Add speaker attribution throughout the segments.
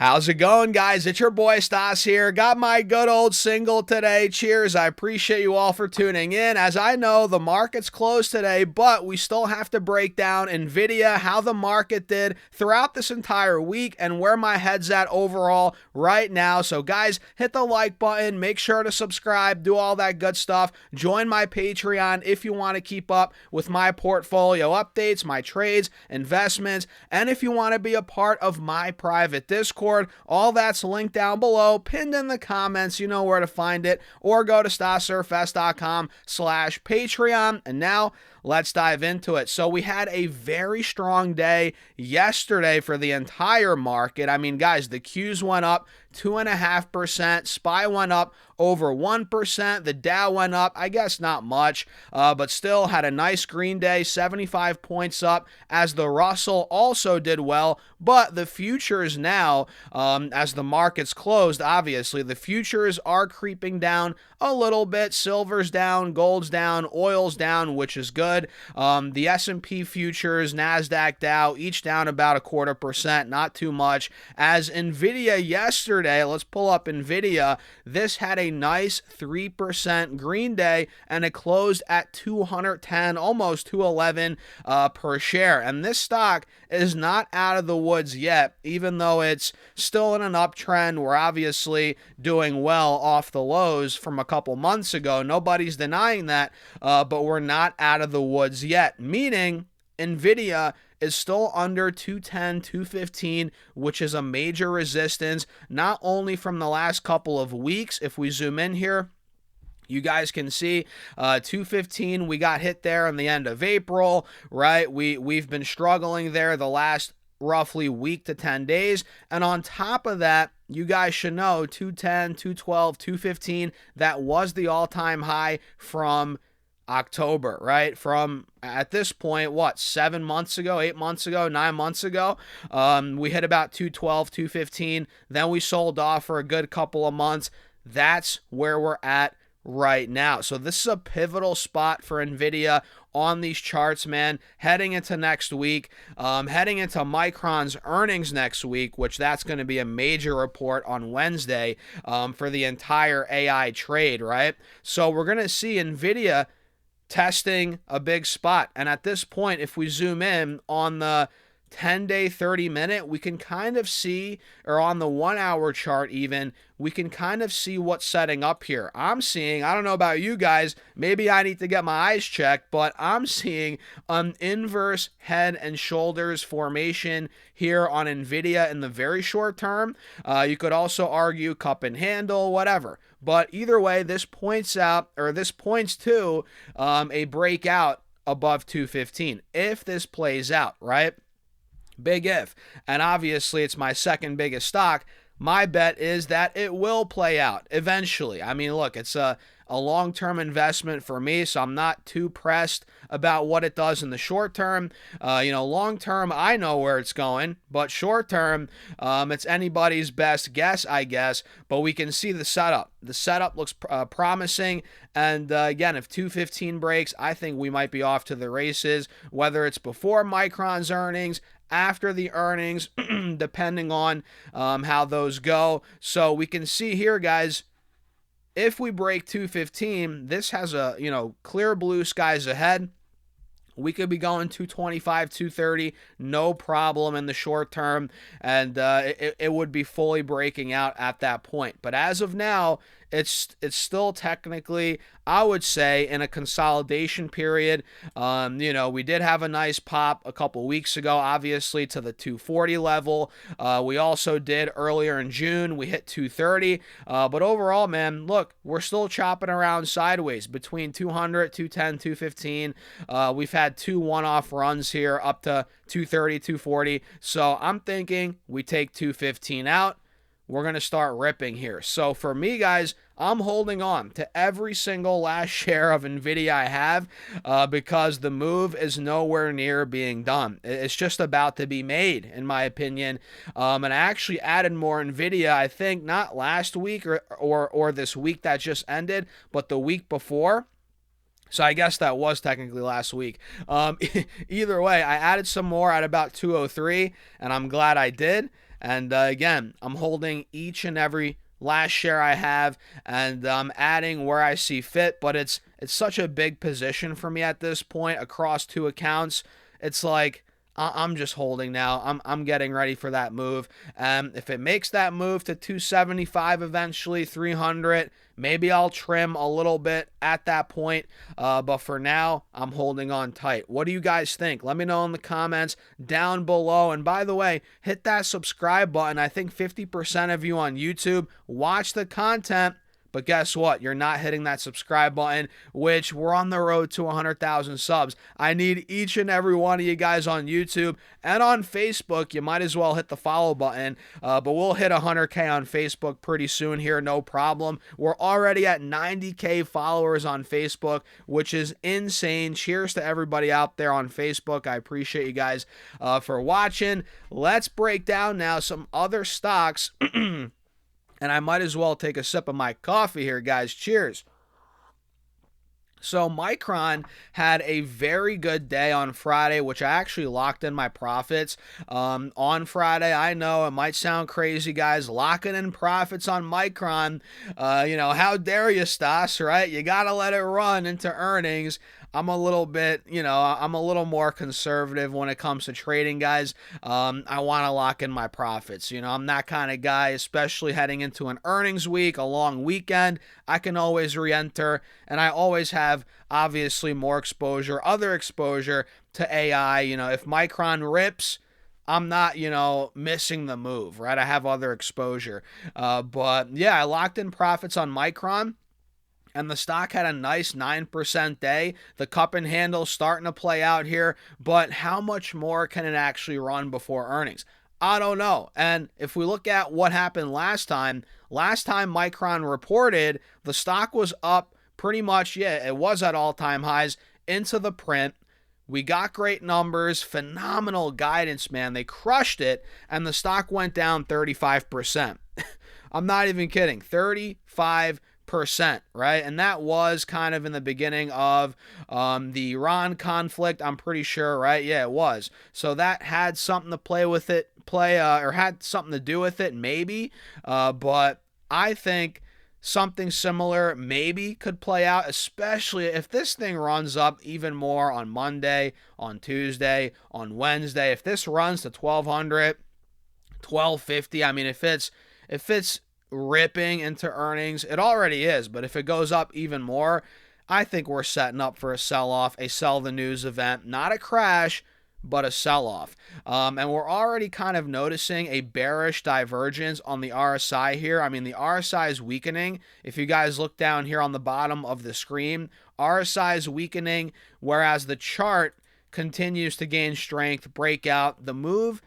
Speaker 1: How's it going, guys? It's your boy Stas here. Got my good old single today. Cheers. I appreciate you all for tuning in. As I know, the market's closed today, but we still have to break down Nvidia, how the market did throughout this entire week, and where my head's at overall right now. So, guys, hit the like button. Make sure to subscribe. Do all that good stuff. Join my Patreon if you want to keep up with my portfolio updates, my trades, investments, and if you want to be a part of my private Discord. All that's linked down below, pinned in the comments. You know where to find it, or go to stassurfs.com/Patreon. And now let's dive into it. So we had a very strong day yesterday for the entire market. I mean, guys, the Qs went up 2.5%. SPY went up over 1%. The Dow went up, I guess not much, but still had a nice green day, 75 points up, as the Russell also did well. But the futures now, as the market's closed, obviously, the futures are creeping down a little bit. Silver's down, gold's down, oil's down, which is good. The S&P futures, NASDAQ, Dow, each down about 0.25%, not too much. As Nvidia yesterday, let's pull up Nvidia, this had a nice 3% green day, and it closed at 210, almost 211 per share. And this stock is not out of the woods yet, even though it's still in an uptrend. We're obviously doing well off the lows from a couple months ago. Nobody's denying that, but we're not out of the woods yet, meaning Nvidia is still under 210, 215, which is a major resistance, not only from the last couple of weeks. If we zoom in here, you guys can see 215, we got hit there in the end of April, right? We've been struggling there the last roughly week to 10 days. And on top of that, you guys should know 210, 212, 215, that was the all-time high from October, right? From at this point, what, 7 months ago, 8 months ago, 9 months ago, we hit about 212, 215. Then we sold off for a good couple of months. That's where we're at right now. So this is a pivotal spot for Nvidia on these charts, man, heading into next week, heading into Micron's earnings next week, which that's going to be a major report on Wednesday for the entire AI trade, right? So we're going to see Nvidia testing a big spot. And at this point, if we zoom in on the 10-day, 30-minute, we can kind of see, or on the 1-hour chart even, we can kind of see what's setting up here. I'm seeing, I don't know about you guys, maybe I need to get my eyes checked, but I'm seeing an inverse head and shoulders formation here on Nvidia in the very short term. You could also argue cup and handle, whatever. But either way, this points out, or this points to a breakout above 215 if this plays out, right? Big if. And obviously, it's my second biggest stock. My bet is that it will play out eventually. I mean, look, it's a long-term investment for me, so I'm not too pressed about what it does in the short term. Long-term, I know where it's going, but short-term, it's anybody's best guess, I guess, but we can see the setup. The setup looks promising, and again, if 215 breaks, I think we might be off to the races, whether it's before Micron's earnings, after the earnings, depending on how those go. So we can see here, guys, if we break 215, this has a, clear blue skies ahead. We could be going 225, 230, no problem in the short term, and it would be fully breaking out at that point. But as of now, it's still technically, I would say, in a consolidation period. We did have a nice pop a couple weeks ago, obviously, to the 240 level. We also did earlier in June. We hit 230. But overall, man, look, we're still chopping around sideways between 200, 210, 215. We've had two one-off runs here up to 230, 240. So I'm thinking we take 215 out. We're going to start ripping here. So for me, guys, I'm holding on to every single last share of Nvidia I have because the move is nowhere near being done. It's just about to be made, in my opinion. And I actually added more Nvidia, I think, not last week or this week that just ended, but the week before. So I guess that was technically last week. Either way, I added some more at about 203, and I'm glad I did. And again, I'm holding each and every last share I have, and I'm adding where I see fit, but it's such a big position for me at this point across two accounts. It's like I'm just holding now. I'm getting ready for that move. If it makes that move to 275 eventually, 300, maybe I'll trim a little bit at that point. But for now, I'm holding on tight. What do you guys think? Let me know in the comments down below. And by the way, hit that subscribe button. I think 50% of you on YouTube watch the content, but guess what? You're not hitting that subscribe button, which we're on the road to 100,000 subs. I need each and every one of you guys on YouTube and on Facebook. You might as well hit the follow button, but we'll hit 100K on Facebook pretty soon here, no problem. We're already at 90K followers on Facebook, which is insane. Cheers to everybody out there on Facebook. I appreciate you guys for watching. Let's break down now some other stocks. And I might as well take a sip of my coffee here, guys. Cheers. So Micron had a very good day on Friday, which I actually locked in my profits on Friday. I know it might sound crazy, guys, locking in profits on Micron. How dare you, Stas, right? You got to let it run into earnings. I'm a little bit, I'm a little more conservative when it comes to trading, guys. I want to lock in my profits. I'm that kind of guy, especially heading into an earnings week, a long weekend. I can always re-enter, and I always have, obviously, more exposure, other exposure to AI. If Micron rips, I'm not, missing the move, right? I have other exposure. But, yeah, I locked in profits on Micron. And the stock had a nice 9% day. The cup and handle starting to play out here. But how much more can it actually run before earnings? I don't know. And if we look at what happened last time Micron reported, the stock was up pretty much, it was at all-time highs into the print. We got great numbers, phenomenal guidance, man. They crushed it, and the stock went down 35%. I'm not even kidding. 35%. Right? And that was kind of in the beginning of the Iran conflict, I'm pretty sure, right? Yeah, it was. So that had something to had something to do with it, maybe. But I think something similar maybe could play out, especially if this thing runs up even more on Monday, on Tuesday, on Wednesday. If this runs to 1,200, 1,250, I mean, if it's ripping into earnings, it already is, but if it goes up even more, I think we're setting up for a sell-off, a sell the news event, not a crash, but a sell-off. And we're already kind of noticing a bearish divergence on the RSI here. I mean, the RSI is weakening. If you guys look down here on the bottom of the screen, RSI is weakening, whereas the chart continues to gain strength, breakout. The move,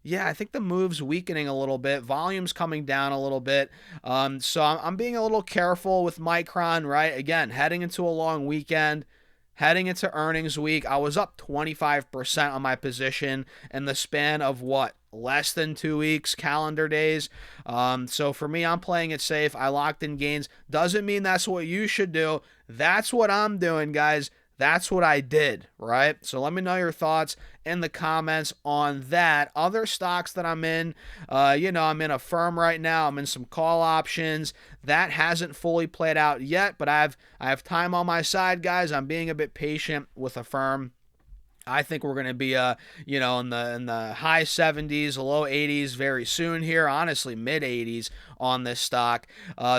Speaker 1: I think the move's weakening a little bit. Volume's coming down a little bit. So I'm being a little careful with Micron, right? Again, heading into a long weekend, heading into earnings week. I was up 25% on my position in the span of less than 2 weeks, calendar days. So for me, I'm playing it safe. I locked in gains. Doesn't mean that's what you should do. That's what I'm doing, guys. That's what I did, right? So let me know your thoughts in the comments on that. Other stocks that I'm in, I'm in a firm right now. I'm in some call options. That hasn't fully played out yet, but I have time on my side, guys. I'm being a bit patient with a firm. I think we're going to be, in the high 70s, low 80s very soon here. Honestly, mid 80s on this stock.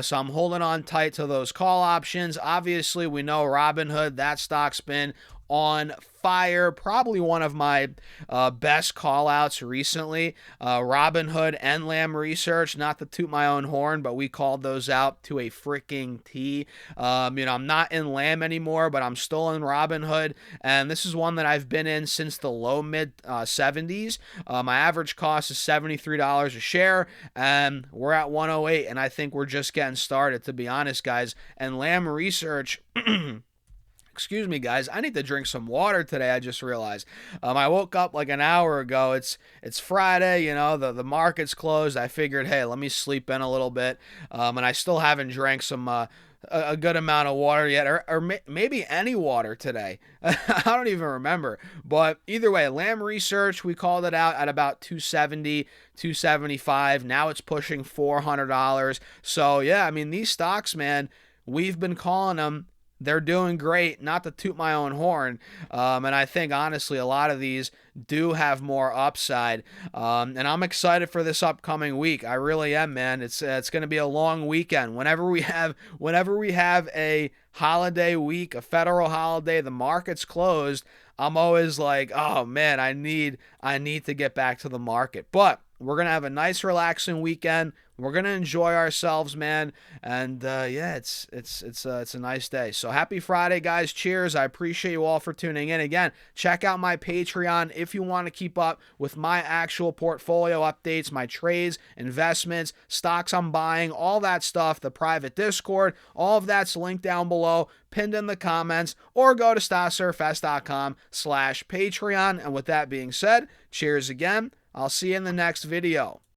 Speaker 1: So I'm holding on tight to those call options. Obviously, we know Robinhood, that stock's been on fire. Probably one of my best call outs recently. Robinhood and Lam Research, not to toot my own horn, but we called those out to a freaking T. I'm not in Lam anymore, but I'm still in Robinhood, and this is one that I've been in since the low mid 70s. My average cost is $73 a share, and we're at 108, and I think we're just getting started, to be honest, guys. And Lam Research excuse me, guys. I need to drink some water today. I just realized. I woke up like an hour ago. It's Friday. The market's closed. I figured, hey, let me sleep in a little bit. And I still haven't drank some a good amount of water yet, or maybe any water today. I don't even remember. But either way, Lamb Research, we called it out at about 270, 275. Now it's pushing $400. So yeah, I mean, these stocks, man, we've been calling them. They're doing great, not to toot my own horn. And I think, honestly, a lot of these do have more upside. And I'm excited for this upcoming week. I really am, man. It's going to be a long weekend. Whenever we have a holiday week, a federal holiday, the market's closed, I'm always like, oh man, I need to get back to the market. But we're gonna have a nice, relaxing weekend. We're gonna enjoy ourselves, man. And yeah, it's a nice day. So happy Friday, guys. Cheers. I appreciate you all for tuning in. Again, check out my Patreon if you want to keep up with my actual portfolio updates, my trades, investments, stocks I'm buying, all that stuff, the private Discord, all of that's linked down below, pinned in the comments, or go to stocksurfs.com/Patreon. And with that being said, cheers again. I'll see you in the next video.